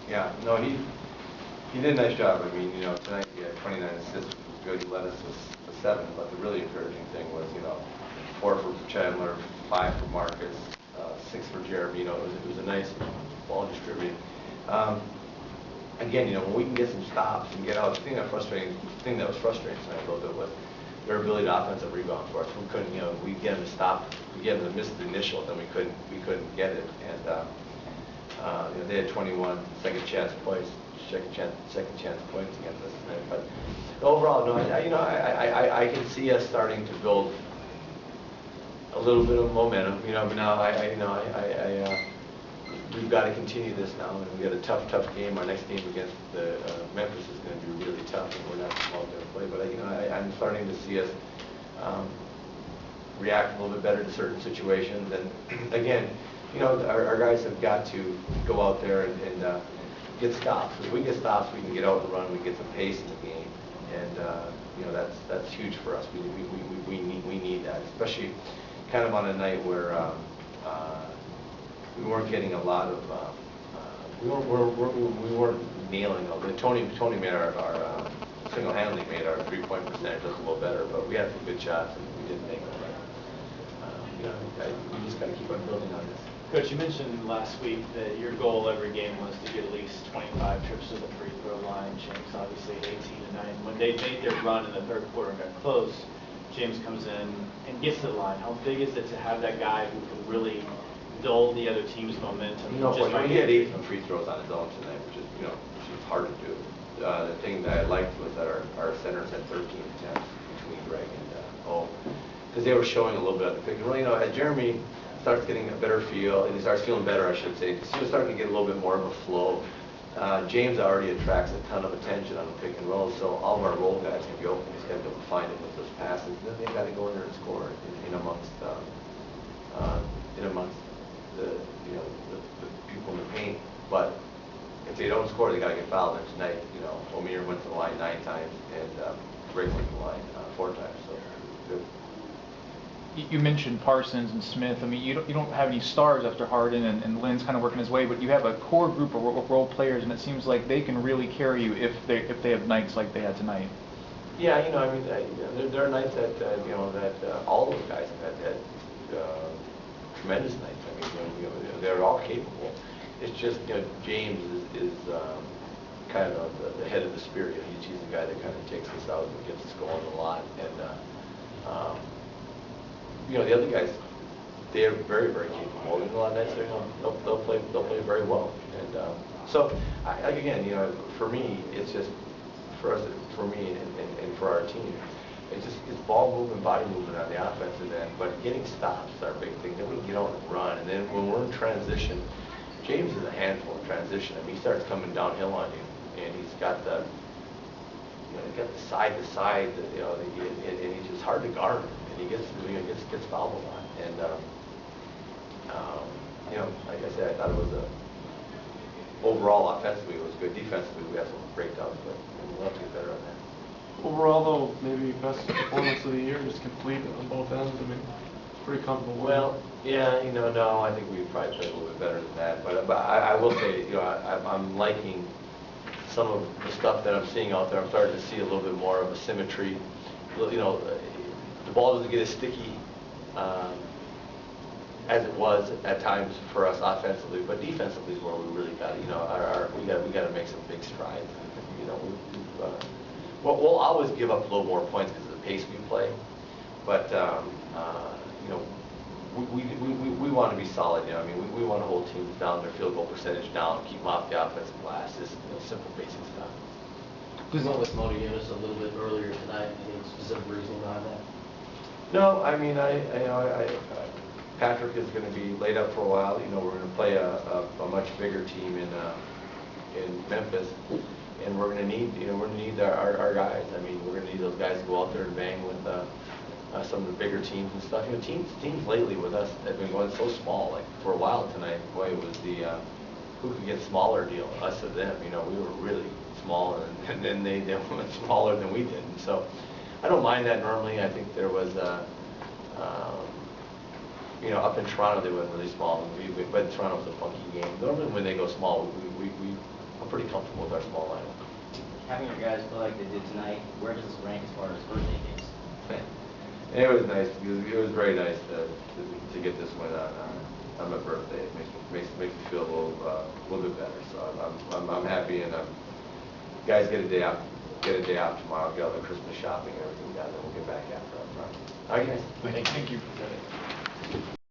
Yeah, no, he did a nice job. I mean, tonight he had 29 assists, which was good. He led us to 7, but the really encouraging thing was, 4 for Chandler, 5 for Marcus, 6 for Jeremy. It was a nice ball distributing. Again, when we can get some stops and get out, the thing that was frustrating tonight a little bit was their ability to offensive rebound for us. We couldn't, we get them to stop, we get them to miss the initial, then we couldn't get it. And they had 21 second chance points points against us tonight. But overall, no, I can see us starting to build a little bit of momentum. But now we've got to continue this now, and we got a tough game. Our next game against the Memphis is going to be really tough, and we're not small to play. But I'm starting to see us react a little bit better to certain situations. And again, our guys have got to go out there and get stops. If we get stops, we can get out the run, we can get some pace in the game, and that's huge for us. We need that, especially kind of on a night where we weren't getting a lot of we weren't nailing them. Toney made our single-handedly made our 3-point percentage look a little better, but we had some good shots and we didn't make them. We just got to keep on building on this. Coach, you mentioned last week that your goal every game was to get at least 25 trips to the free throw line. James obviously 18 tonight. When they made their run in the third quarter and got close, James comes in and gets to the line. How big is it to have that guy who can really dull the other team's momentum? He had 8 free throws on his own tonight, which is hard to do. The thing that I liked was that our centers had 13 attempts between Greg and O, because they were showing a little bit of the pick and roll. As Jeremy starts getting a better feel, and he starts feeling better, I should say, because he was starting to get a little bit more of a flow. James already attracts a ton of attention on the pick and roll, so all of our roll guys can be open. He's got to be able to find it with those passes. And then they've got to go in there and score in amongst the people in the paint. But if they don't score, they got to get fouled. And tonight, Omer went to the line 9 times, and Greg went to the line 4 times. So good. You mentioned Parsons and Smith. I mean, you don't have any stars after Harden and Lynn's kind of working his way, but you have a core group of role players, and it seems like they can really carry you if they have nights like they had tonight. Yeah, there are nights that all those guys have had tremendous nights. I mean, they're all capable. It's just James is kind of the head of the spirit. He's the guy that kind of takes us out and gets us going a lot. And the other guys, they're very, very capable. And a lot of nights they'll play very well. And so again, for me, it's just for me and for our team, it's ball movement, body movement on the offensive end, but getting stops is our big thing. Then we can get out and run, and then when we're in transition, James is a handful in transition. I mean, he starts coming downhill on you, and he's got the side to side, and he's just hard to guard, and he gets fouled a lot. And like I said, I thought it was overall offensively it was good. Defensively, we had some breakdowns, but we'll have to get better on that. Overall, though, maybe best performance of the year, just complete on both ends. I mean, it's pretty comfortable. Well, yeah, no, I think we probably played a little bit better than that. But I will say, I'm liking some of the stuff that I'm seeing out there. I'm starting to see a little bit more of a symmetry. The ball doesn't get as sticky as it was at times for us offensively, but defensively is where we really got we got to make some big strides. We'll always give up a little more points because of the pace we play, but we want to be solid. We want to hold teams down, their field goal percentage down, keep them off the offensive glass. Just simple, basic stuff. We went with Motor Units a little bit earlier tonight. Any specific reason behind that? No, I mean Patrick is going to be laid up for a while. We're going to play a much bigger team in Memphis. And we're going to need our guys. I mean, we're going to need those guys to go out there and bang with some of the bigger teams and stuff. Teams lately with us have been going so small. Like for a while tonight, boy, it was the who could get smaller deal, us or them. We were really small, and then they went smaller than we did. And so I don't mind that normally. I think there was up in Toronto they went really small, but Toronto was a funky game. Normally when they go small, we our small lineup. Having your guys play like they did tonight, where does this rank as far as birthday cakes? And it was nice, because it was very nice to get this win on my birthday. It makes me feel a little bit better. So I'm happy, and guys get a day out tomorrow, get all the Christmas shopping and everything done, and we'll get back after our project. All right, guys. Thank you.